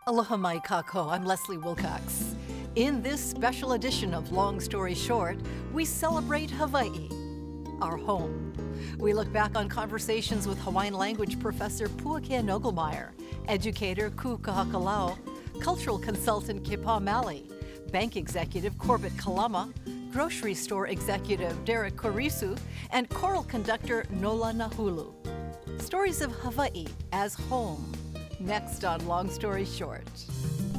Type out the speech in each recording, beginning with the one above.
Aloha mai kako, I'm Leslie Wilcox. In this special edition of Long Story Short, we celebrate Hawaii, our home. We look back on conversations with Hawaiian language professor Pueke Nogelmeier, educator Kuahakalau, cultural consultant Kipa Mali, bank executive Corbett Kalama, grocery store executive Derek Korisu, and choral conductor Nola Nahulu. Stories of Hawaii as home. Next on Long Story Short.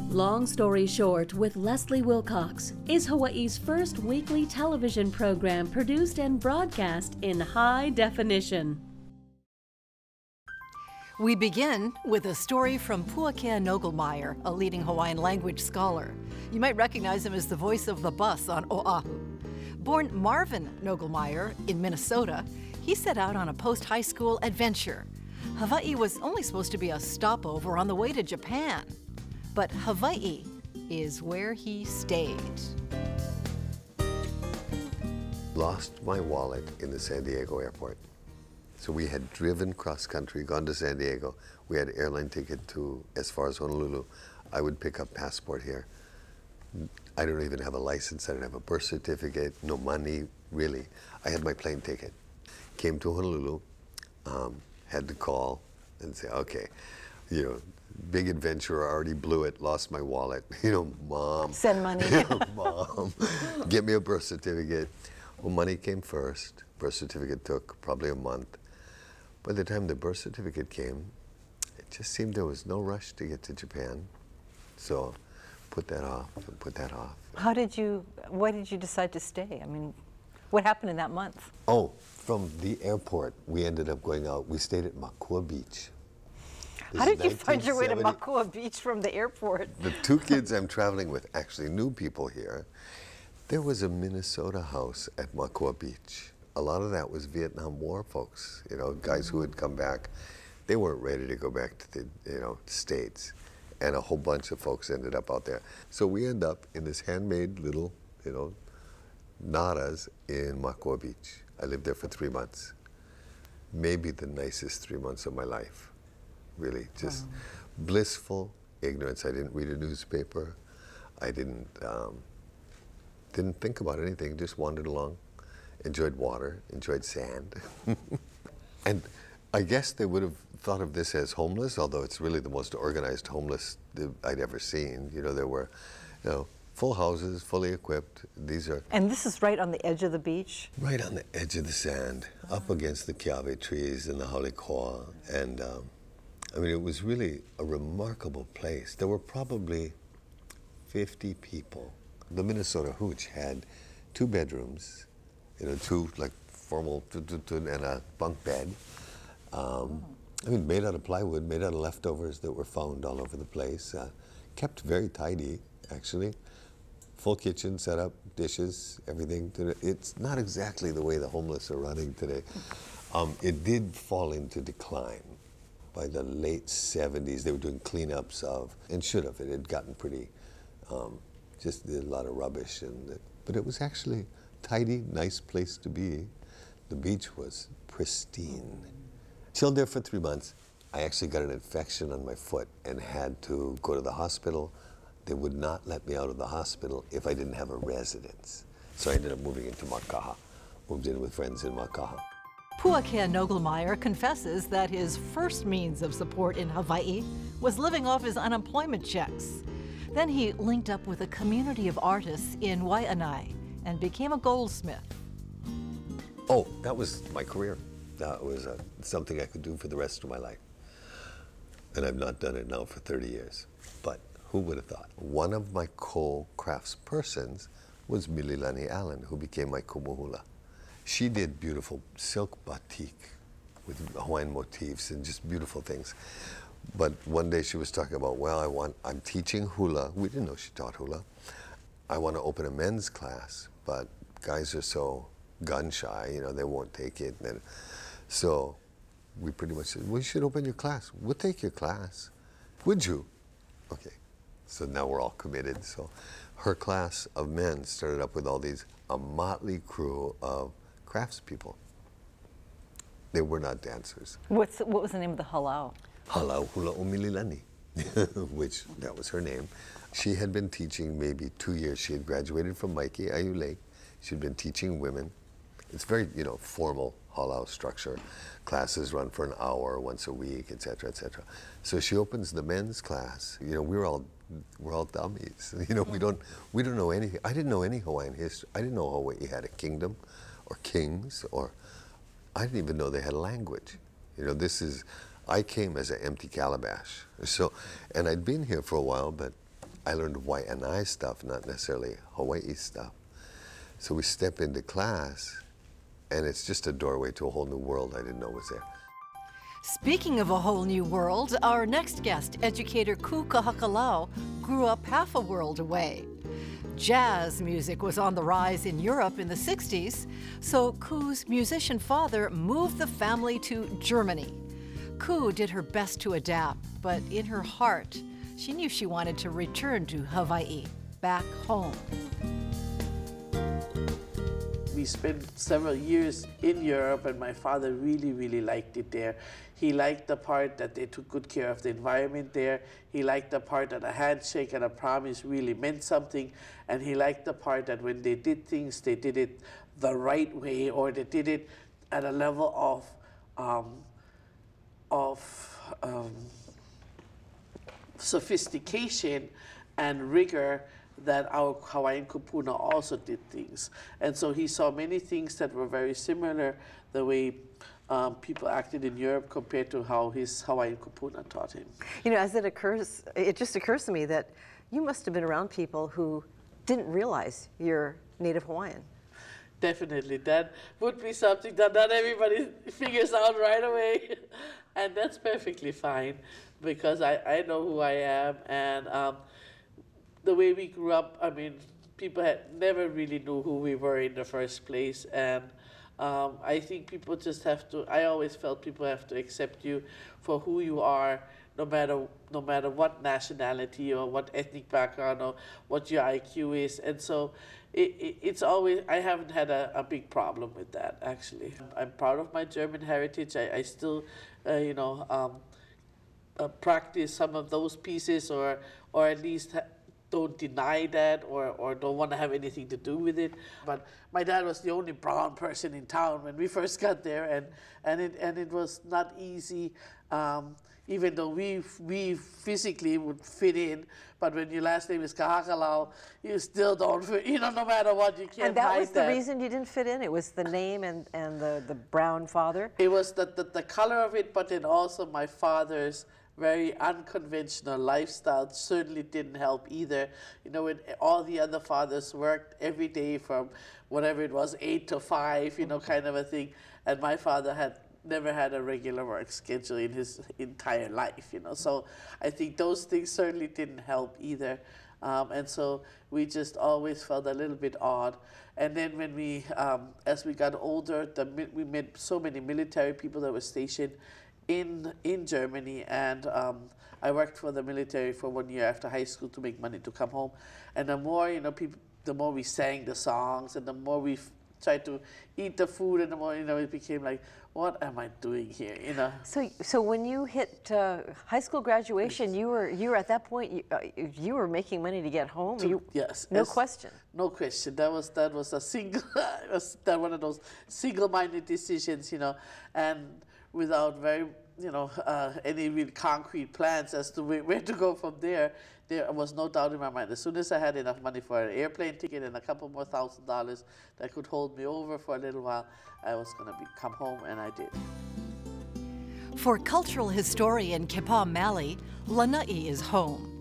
Long Story Short with Leslie Wilcox is Hawaii's first weekly television program produced and broadcast in high definition. We begin with a story from Pueke Nogelmeier, a leading Hawaiian language scholar. You might recognize him as the voice of the bus on Oahu. Born Marvin Nogelmeier in Minnesota, he set out on a post-high school adventure. Hawaii was only supposed to be a stopover on the way to Japan, but Hawaii is where he stayed. Lost my wallet in the San Diego airport. So we had driven cross-country, gone to San Diego. We had airline ticket to as far as Honolulu. I would pick up passport here. I don't even have a license. I don't have a birth certificate, no money, really. I had my plane ticket. Came to Honolulu, had to call and say, okay, big adventure, already blew it, lost my wallet. Mom. Send money. Mom, get me a birth certificate. Well, money came first. Birth certificate took probably a month. By the time the birth certificate came, it just seemed there was no rush to get to Japan. So put that off and put that off. Why did you decide to stay? I mean, what happened in that month? Oh, from the airport, we ended up going out. We stayed at Makua Beach. How did you find your way to Makua Beach from the airport? The two kids I'm traveling with actually knew people here. There was a Minnesota house at Makua Beach. A lot of that was Vietnam War folks, guys who had come back. They weren't ready to go back to the States. And a whole bunch of folks ended up out there. So we end up in this handmade little, nadas in Makua Beach. I lived there for 3 months. Maybe the nicest 3 months of my life. Really, just blissful ignorance. I didn't read a newspaper. I didn't think about anything, just wandered along, enjoyed water, enjoyed sand. And I guess they would have thought of this as homeless, although it's really the most organized homeless I'd ever seen. There were, full houses, fully equipped. And this is right on the edge of the beach? Right on the edge of the sand, up against the kiawe trees and the haulikoa. And it was really a remarkable place. There were probably 50 people. The Minnesota Hooch had 2 bedrooms, 2 like formal, and a bunk bed. Made out of plywood, made out of leftovers that were found all over the place. Kept very tidy, actually. Full kitchen set up, dishes, everything. It's not exactly the way the homeless are running today. It did fall into decline. By the late 70s, they were doing cleanups of, and should have. It had gotten pretty, just a lot of rubbish. But it was actually a tidy, nice place to be. The beach was pristine. Chilled there for 3 months. I actually got an infection on my foot and had to go to the hospital. They would not let me out of the hospital if I didn't have a residence. So I ended up moving into Makaha, moved in with friends in Makaha. Pueke Nogelmeier confesses that his first means of support in Hawaii was living off his unemployment checks. Then he linked up with a community of artists in Lanai and became a goldsmith. Oh, that was my career. That was something I could do for the rest of my life. And I've not done it now for 30 years. But who would have thought? One of my co-craftspersons was Mililani Allen, who became my kumuhula. She did beautiful silk batik with Hawaiian motifs and just beautiful things. But one day she was talking about, I'm teaching hula. We didn't know she taught hula. I want to open a men's class, but guys are so gun shy, they won't take it. And so we pretty much said, well, you should open your class. We'll take your class. Would you? Okay. So now we're all committed. So her class of men started up with all these, a motley crew of craftspeople. They were not dancers. What was the name of the halau? Halau Hula o Mililani. which that was her name. She had been teaching maybe 2 years. She had graduated from Maiki Ayu Lake. She'd been teaching women. It's very, formal halau structure. Classes run for an hour once a week, et cetera, et cetera. So she opens the men's class. We're all dummies. We don't know anything. I didn't know any Hawaiian history. I didn't know Hawaii had a kingdom or kings, or I didn't even know they had a language. I came as an empty calabash. So, and I'd been here for a while, but I learned Waianae stuff, not necessarily Hawaii stuff. So we step into class, and it's just a doorway to a whole new world I didn't know was there. Speaking of a whole new world, our next guest, educator Kuahakalau, grew up half a world away. Jazz music was on the rise in Europe in the 60s, so Ku's musician father moved the family to Germany. Ku did her best to adapt, but in her heart, she knew she wanted to return to Hawaii, back home. We spent several years in Europe, and my father really, really liked it there. He liked the part that they took good care of the environment there. He liked the part that a handshake and a promise really meant something. And he liked the part that when they did things, they did it the right way, or they did it at a level of sophistication and rigor that our Hawaiian kupuna also did things. And so he saw many things that were very similar, the way people acted in Europe compared to how his Hawaiian kupuna taught him. As it just occurs to me that you must have been around people who didn't realize you're Native Hawaiian. Definitely, that would be something that not everybody figures out right away. And that's perfectly fine, because I know who I am, and the way we grew up, people had never really knew who we were in the first place, and I think people just have to, I always felt people have to accept you for who you are, no matter what nationality or what ethnic background or what your IQ is. And so it's always, I haven't had a big problem with that, actually. I'm proud of my German heritage. I still, practice some of those pieces, or at least don't deny that, or don't want to have anything to do with it. But my dad was the only brown person in town when we first got there, and it was not easy, even though we physically would fit in. But when your last name is Kuahakalau, you still don't fit, no matter what, you can't hide that. And that was the reason you didn't fit in? It was the name and the brown father? It was the color of it, but then also my father's very unconventional lifestyle certainly didn't help either. When all the other fathers worked every day from whatever it was, 8 to 5, kind of a thing, and my father had never had a regular work schedule in his entire life, So I think those things certainly didn't help either. And so we just always felt a little bit odd. And then when we, as we got older, we met so many military people that were stationed in Germany, and I worked for the military for 1 year after high school to make money to come home. And the more, the more we sang the songs, and the more we tried to eat the food, and the more, it became like, what am I doing here, So when you hit high school graduation, you were at that point, you were making money to get home? Yes. No question. No question. That was a single, one of those single-minded decisions, and without very, any real concrete plans as to where to go from there. There was no doubt in my mind. As soon as I had enough money for an airplane ticket and a couple more $1,000 that could hold me over for a little while, I was going to come home, and I did. For cultural historian Kepa Malley, Lanai is home.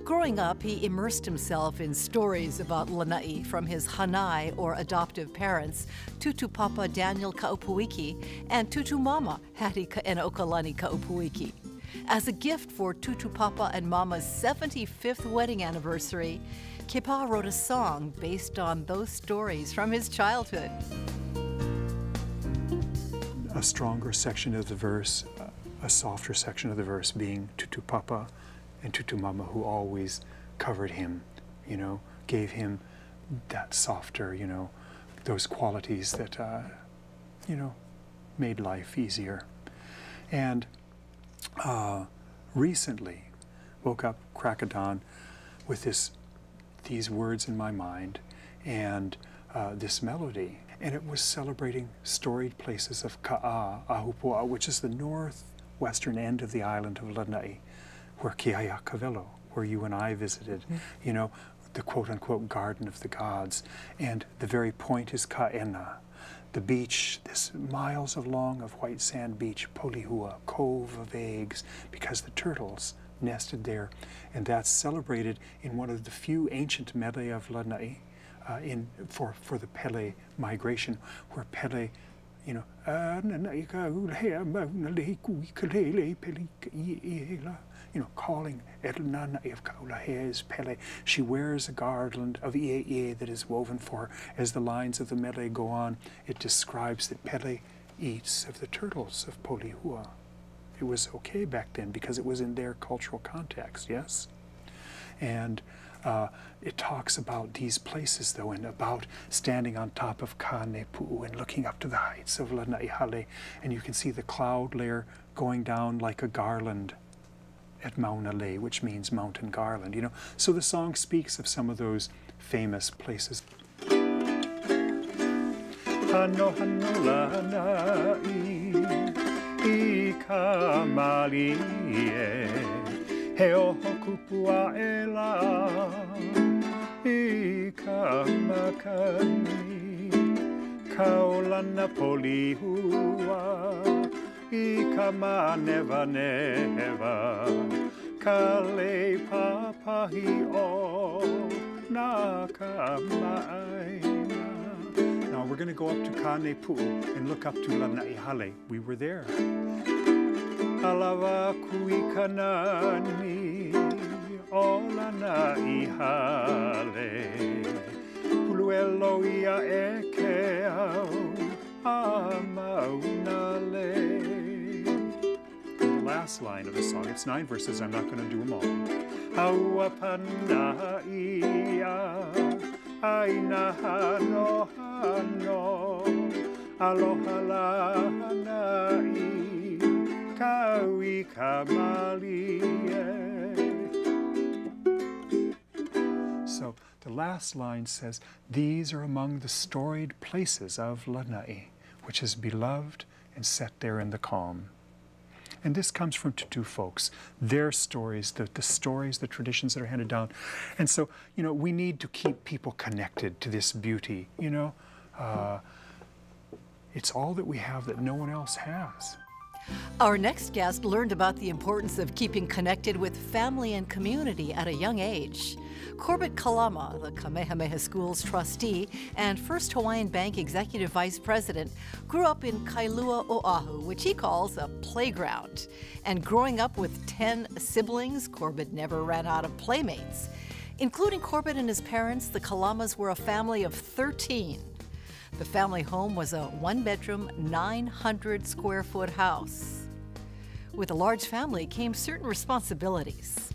Growing up, he immersed himself in stories about Lanai from his Hanai, or adoptive parents, Tutu Papa Daniel Kaupuiki and Tutu Mama Hattie Kaenokalani Kaupuiki. As a gift for Tutu Papa and Mama's 75th wedding anniversary, Kepa wrote a song based on those stories from his childhood. A stronger section of the verse, a softer section of the verse being Tutu Papa and Tutu Mama, who always covered him, gave him that softer, those qualities that, made life easier. And recently, woke up, crack of dawn, with these words in my mind and this melody. And it was celebrating storied places of Ka'a, Ahupua, which is the northwestern end of the island of Lanai, where Kuahakalau, where you and I visited, you know, the quote-unquote garden of the gods. And the very point is Ka'ena, the beach, this miles long of white sand beach, Polihua, Cove of Eggs, because the turtles nested there. And that's celebrated in one of the few ancient mele of Lanai, for the Pele migration, where Pele, you know, calling Nana of Kaulahe is Pele. She wears a garland of Ie that is woven for her. As the lines of the mele go on, it describes that Pele eats of the turtles of Polihua. It was okay back then because it was in their cultural context, yes? And it talks about these places, though, and about standing on top of Kanepu'u and looking up to the heights of Lanai, and you can see the cloud layer going down like a garland at Mauna Lei, which means mountain garland, you know. So the song speaks of some of those famous places. Hano hano lanai, I kamali he oho kupua e la, I ka makani, kaolana polihua, I ka maneva neva, ka le papahi o na ka maina. Now we're going to go up to Kanepu'u and look up to Lanai Hale. We were there. Alawa kui kanani o Lanai Hale, Puluelo ia e ke au a Mauna Lei. The last line of the song, it's 9 verses, I'm not going to do them all. Haua pana ia, aina hano hano, aloha la hanai, kaui kamali. So the last line says, these are among the storied places of Lanai, which is beloved and set there in the calm. And this comes from Tutu folks, their stories, the stories, the traditions that are handed down. And so, you know, we need to keep people connected to this beauty, you know. It's all that we have that no one else has. Our next guest learned about the importance of keeping connected with family and community at a young age. Corbett Kalama, the Kamehameha School's trustee and First Hawaiian Bank Executive Vice President, grew up in Kailua, Oahu, which he calls a playground. And growing up with 10 siblings, Corbett never ran out of playmates. Including Corbett and his parents, the Kalamas were a family of 13. The family home was a one-bedroom, 900-square-foot house. With a large family came certain responsibilities.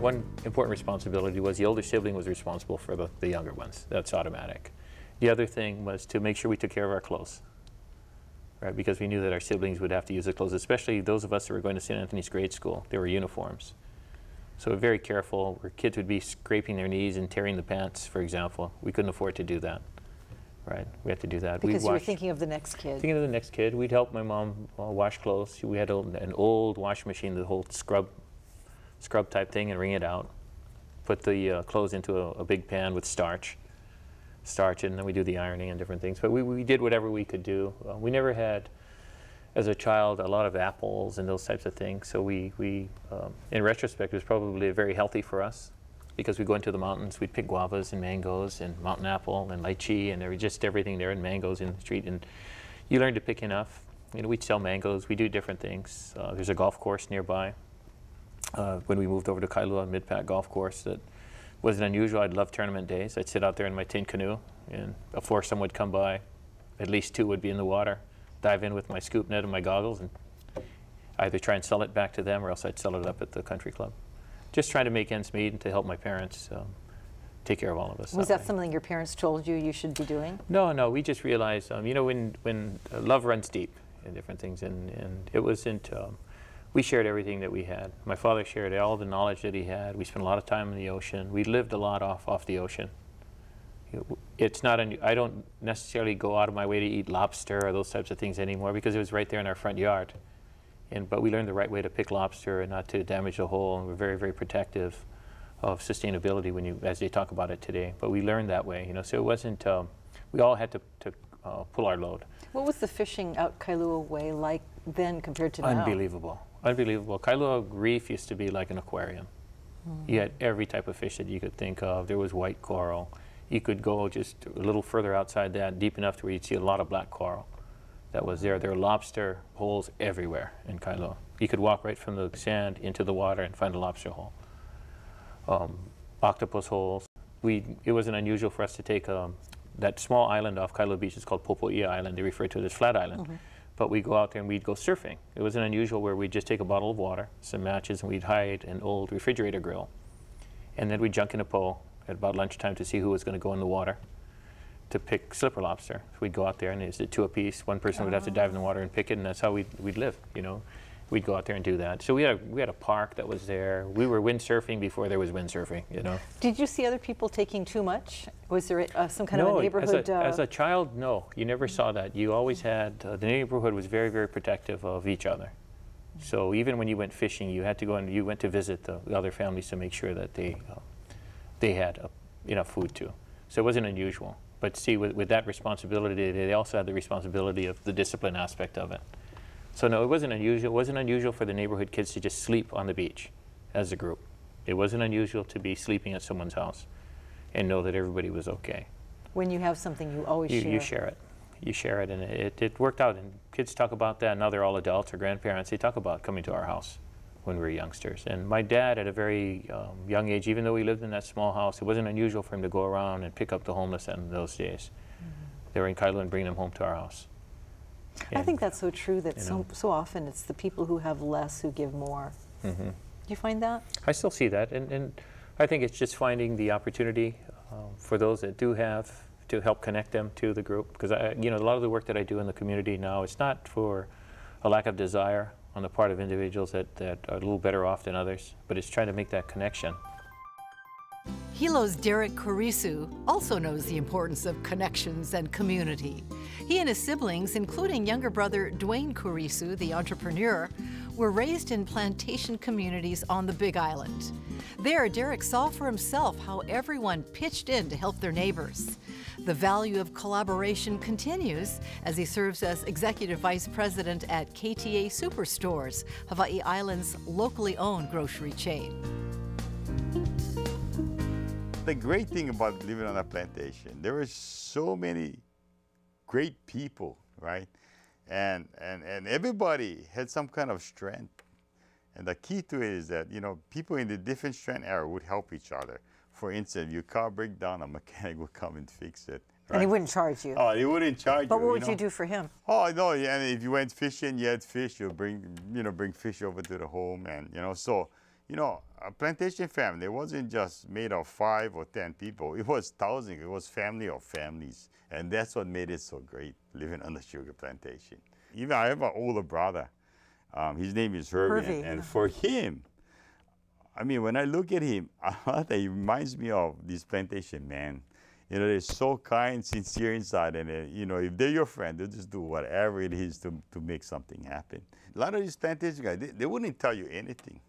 One important responsibility was the older sibling was responsible for the younger ones. That's automatic. The other thing was to make sure we took care of our clothes, right? Because we knew that our siblings would have to use the clothes, especially those of us that were going to St. Anthony's grade school. They were uniforms. So we're very careful, where kids would be scraping their knees and tearing the pants, for example. We couldn't afford to do that, right? We had to do that. Because you were thinking of the next kid. Thinking of the next kid. We'd help my mom wash clothes. We had an old washing machine, the whole scrub type thing, and wring it out. Put the clothes into a big pan with starch, and then we do the ironing and different things. But we did whatever we could do. We never had, as a child, a lot of apples and those types of things. So we in retrospect, it was probably very healthy for us, because we'd go into the mountains, we'd pick guavas and mangoes and mountain apple and lychee, and there was just everything there, and mangoes in the street. And you learn to pick enough. You know, we'd sell mangoes, we do different things. There's a golf course nearby. When we moved over to Kailua, Mid-Pac golf course, that wasn't unusual. I'd love tournament days. I'd sit out there in my tin canoe, and a foursome would come by. At least 2 would be in the water. Dive in with my scoop net and my goggles and either try and sell it back to them, or else I'd sell it up at the country club. Just trying to make ends meet and to help my parents take care of all of us. Was that something your parents told you should be doing? No, we just realized, you know, when love runs deep in different things, and it wasn't, we shared everything that we had. My father shared all the knowledge that he had. We spent a lot of time in the ocean. We lived a lot off the ocean. It's not, I don't necessarily go out of my way to eat lobster or those types of things anymore because it was right there in our front yard. But we learned the right way to pick lobster and not to damage the hole, and we're very, very protective of sustainability as they talk about it today. But we learned that way, so it wasn't, we all had to pull our load. What was the fishing out Kailua Way like then compared to now? Unbelievable, unbelievable. Kailua Reef used to be like an aquarium. You had every type of fish that you could think of. There was white coral. You could go just a little further outside that, deep enough to where you'd see a lot of black coral that was there. There were lobster holes everywhere in Kailua. You could walk right from the sand into the water and find a lobster hole. Octopus holes. It wasn't unusual for us to take that small island off Kailua Beach. It's called Popoia Island. They refer to it as Flat Island. But we'd go out there and we'd go surfing. It wasn't unusual where we'd just take a bottle of water, some matches, and we'd hide an old refrigerator grill. And then we'd junk in a pole at about lunchtime to see who was going to go in the water to pick slipper lobster. So we'd go out there and it's a 2 apiece. One person would have to dive in the water and pick it, and that's how we'd live, We'd go out there and do that. So we had a park that was there. We were windsurfing before there was windsurfing, Did you see other people taking too much? Was there some kind of a neighborhood? As a child, no. You never saw that. You always had, the neighborhood was very, very protective of each other. So even when you went fishing, you had to go and you went to visit the other families to make sure that they had enough food too. So it wasn't unusual. But see, with that responsibility, they also had the responsibility of the discipline aspect of it. So no, it wasn't unusual. It wasn't unusual for the neighborhood kids to just sleep on the beach as a group. It wasn't unusual to be sleeping at someone's house and know that everybody was okay. When you have something, you always share. You share it. You share it, and it worked out. And kids talk about that. Now they're all adults or grandparents. They talk about coming to our house when we were youngsters. And my dad, at a very young age, even though we lived in that small house, it wasn't unusual for him to go around and pick up the homeless in those days. They were in Kailua and bring them home to our house. And, I think that's so true that so often it's the people who have less who give more. Do you find that? I still see that, and I think it's just finding the opportunity for those that do have to help connect them to the group. Because a lot of the work that I do in the community now, it's not for a lack of desire on the part of individuals that are a little better off than others, but it's trying to make that connection. Hilo's Derek Kurisu also knows the importance of connections and community. He and his siblings, including younger brother Dwayne Kurisu, the entrepreneur, were raised in plantation communities on the Big Island. There, Derek saw for himself how everyone pitched in to help their neighbors. The value of collaboration continues as he serves as Executive Vice President at KTA Superstores, Hawaii Island's locally owned grocery chain. The great thing about living on a plantation, there were so many great people, right? And everybody had some kind of strength. And the key to it is that, people in the different strength area would help each other. For instance, your car break down, a mechanic would come and fix it. Right? And he wouldn't charge you. Oh, he wouldn't charge you. But what would you do for him? Oh, no, and if you went fishing, you had fish, you'll bring fish over to the home. And, so, a plantation family, it wasn't just made of 5 or 10 people. It was thousands. It was family of families. And that's what made it so great, living on the sugar plantation. Even I have an older brother. His name is Herbie. And for him, when I look at him, he reminds me of this plantation man. They're so kind, sincere inside. And, if they're your friend, they'll just do whatever it is to make something happen. A lot of these plantation guys, they wouldn't tell you anything.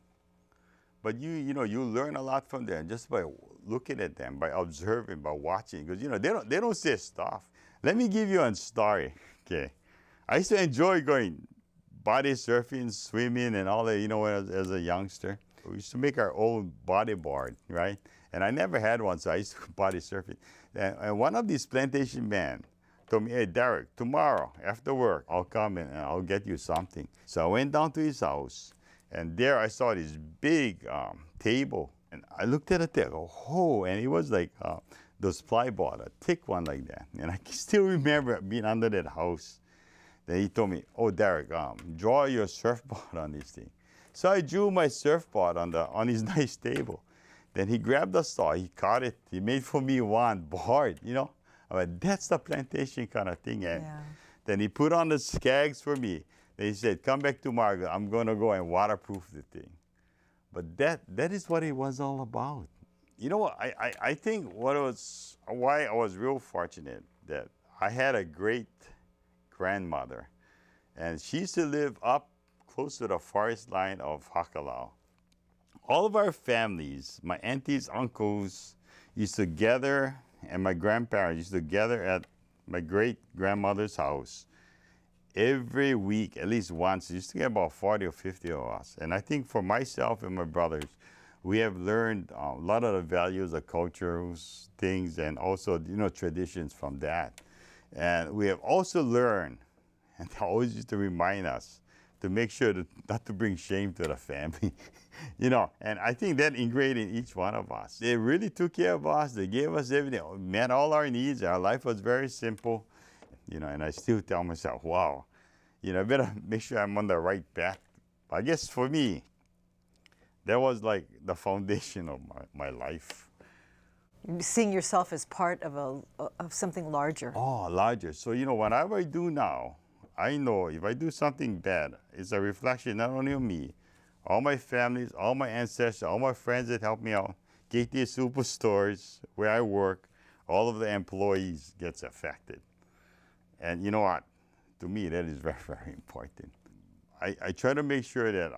But you learn a lot from them just by looking at them, by observing, by watching, because they don't say stuff. Let me give you a story. Okay, I used to enjoy going body surfing, swimming, and all that. As a youngster, we used to make our own bodyboard, right? And I never had one, so I used to body surf it. And one of these plantation men told me, "Hey, Derek, tomorrow after work, I'll come and I'll get you something." So I went down to his house. And there I saw this big table. And I looked at it there, and it was like those plyboard, a thick one like that. And I still remember being under that house. Then he told me, "Oh, Derek, draw your surfboard on this thing." So I drew my surfboard on his nice table. Then he grabbed the saw, he cut it, he made for me one board, that's the plantation kind of thing. And then he put on the skags for me. They said, come back tomorrow. I'm going to go and waterproof the thing. But that is what it was all about. You know what? I think why I was real fortunate that I had a great grandmother. And she used to live up close to the forest line of Kuahakalau. All of our families, my aunties, uncles, used to gather, and my grandparents used to gather at my great-grandmother's house every week, at least once. There used to get about 40 or 50 of us. And I think for myself and my brothers, we have learned a lot of the values of cultures, things, and also, traditions from that. And we have also learned, and they always used to remind us, to make sure not to bring shame to the family, And I think that ingrained in each one of us. They really took care of us. They gave us everything, met all our needs. Our life was very simple, And I still tell myself, wow, I better make sure I'm on the right path. I guess for me, that was like the foundation of my life. Seeing yourself as part of something larger. Oh, larger. So, whatever I do now, I know if I do something bad, it's a reflection not only of me, all my families, all my ancestors, all my friends that help me out, KT Superstores, where I work, all of the employees gets affected. And you know what? To me, that is very, very important. I try to make sure that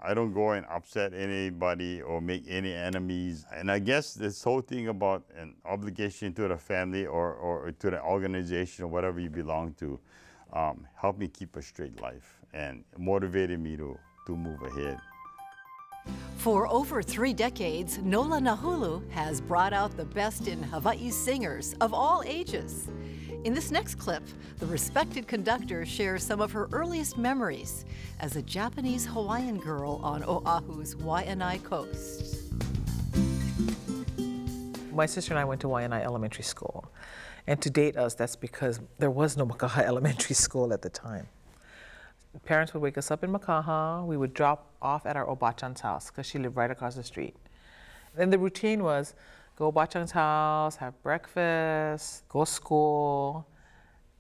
I don't go and upset anybody or make any enemies. And I guess this whole thing about an obligation to the family or to the organization or whatever you belong to helped me keep a straight life and motivated me to move ahead. For over 3 decades, Nola Nahulu has brought out the best in Hawaii singers of all ages. In this next clip, the respected conductor shares some of her earliest memories as a Japanese Hawaiian girl on Oahu's Waianae coast. My sister and I went to Waianae Elementary School. And to date us, that's because there was no Makaha Elementary School at the time. Parents would wake us up in Makaha. We would drop off at our Obachan's house because she lived right across the street. And the routine was go Obachan's house, have breakfast, go to school,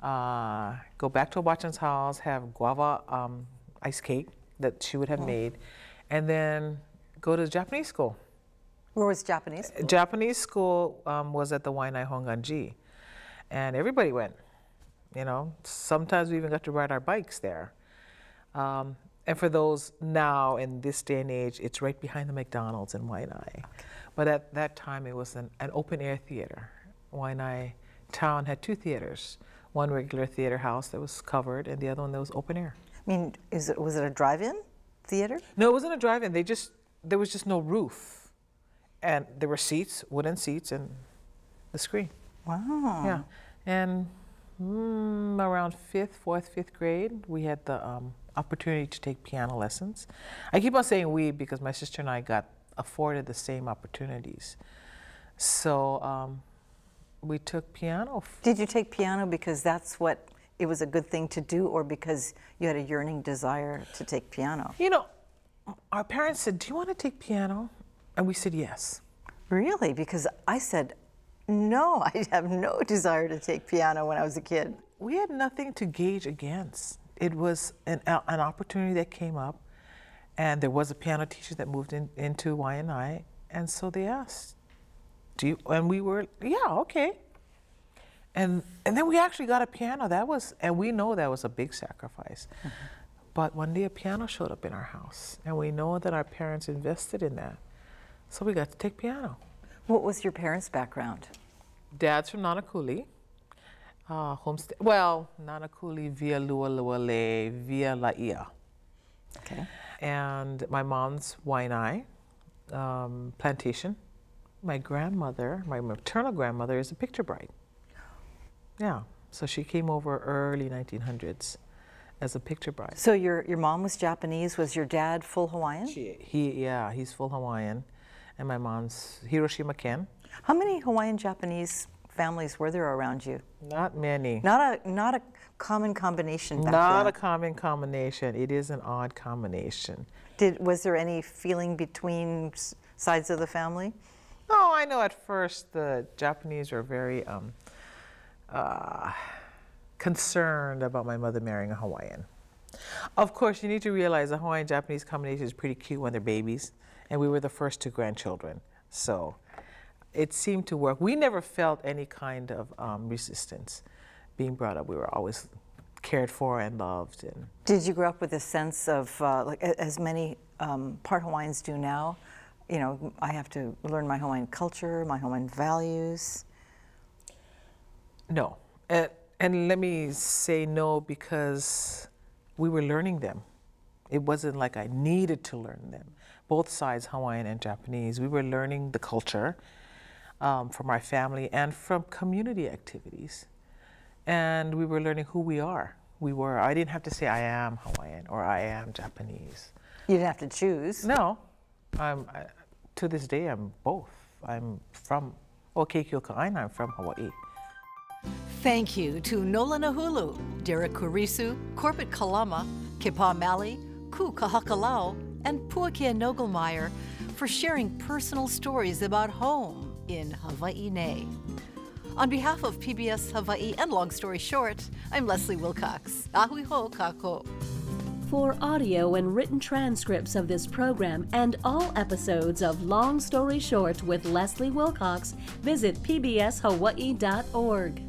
go back to Obachan's house, have guava ice cake that she would have made, and then go to Japanese school. Where was Japanese school? Japanese school was at the Waianae Honganji. And everybody went, Sometimes we even got to ride our bikes there. And for those now, in this day and age, it's right behind the McDonald's in Waianae. Okay. But at that time, it was an open-air theater. Waianae town had 2 theaters. One regular theater house that was covered, and the other one that was open air. I mean, was it a drive-in theater? No, it wasn't a drive-in. There was just no roof. And there were seats, wooden seats, and the screen. Wow. Yeah. And around 4th, 5th grade, we had the opportunity to take piano lessons. I keep on saying we because my sister and I got afforded the same opportunities. So we took piano. Did you take piano because it was a good thing to do, or because you had a yearning desire to take piano? Our parents said, do you want to take piano? And we said yes. Really? Because I said, no, I have no desire to take piano when I was a kid. We had nothing to gauge against. It was an opportunity that came up, and there was a piano teacher that moved into Waianae, and so they asked, and we were, yeah, okay. And then we actually got a piano. And we know that was a big sacrifice. Mm-hmm. But one day a piano showed up in our house, and we know that our parents invested in that. So we got to take piano. What was your parents' background? Dad's from Nanakuli. Nanakuli via Lualuale via Laia. Okay. And my mom's Waianae plantation. My grandmother, my maternal grandmother, is a picture bride. Yeah, so she came over early 1900s as a picture bride. So your mom was Japanese. Was your dad full Hawaiian? He's full Hawaiian, and my mom's Hiroshima Ken. How many Hawaiian Japanese families were there around you? Not many. Not a common combination back then. Not a common combination. It is an odd combination. Was there any feeling between sides of the family? Oh, I know at first the Japanese were very concerned about my mother marrying a Hawaiian. Of course, you need to realize the Hawaiian-Japanese combination is pretty cute when they're babies, and we were the first 2 grandchildren. So it seemed to work. We never felt any kind of resistance being brought up. We were always cared for and loved. And did you grow up with a sense of, like as many part Hawaiians do now, you know, I have to learn my Hawaiian culture, my Hawaiian values? No. And let me say no because we were learning them. It wasn't like I needed to learn them. Both sides, Hawaiian and Japanese, we were learning the culture from our family and from community activities. And we were learning who we are. I didn't have to say I am Hawaiian or I am Japanese. You didn't have to choose. No. To this day, I'm both. I'm from Keikio'Ka'aina, I'm from Hawaii. Thank you to Nola Nahulu, Derek Kurisu, Corbett Kalama, Kipa Mali, Kuahakalau, and Pueke Nogelmeier for sharing personal stories about home in Hawaii Nei. On behalf of PBS Hawaii and Long Story Short, I'm Leslie Wilcox. Ahui ho kako. For audio and written transcripts of this program and all episodes of Long Story Short with Leslie Wilcox, visit pbshawaii.org.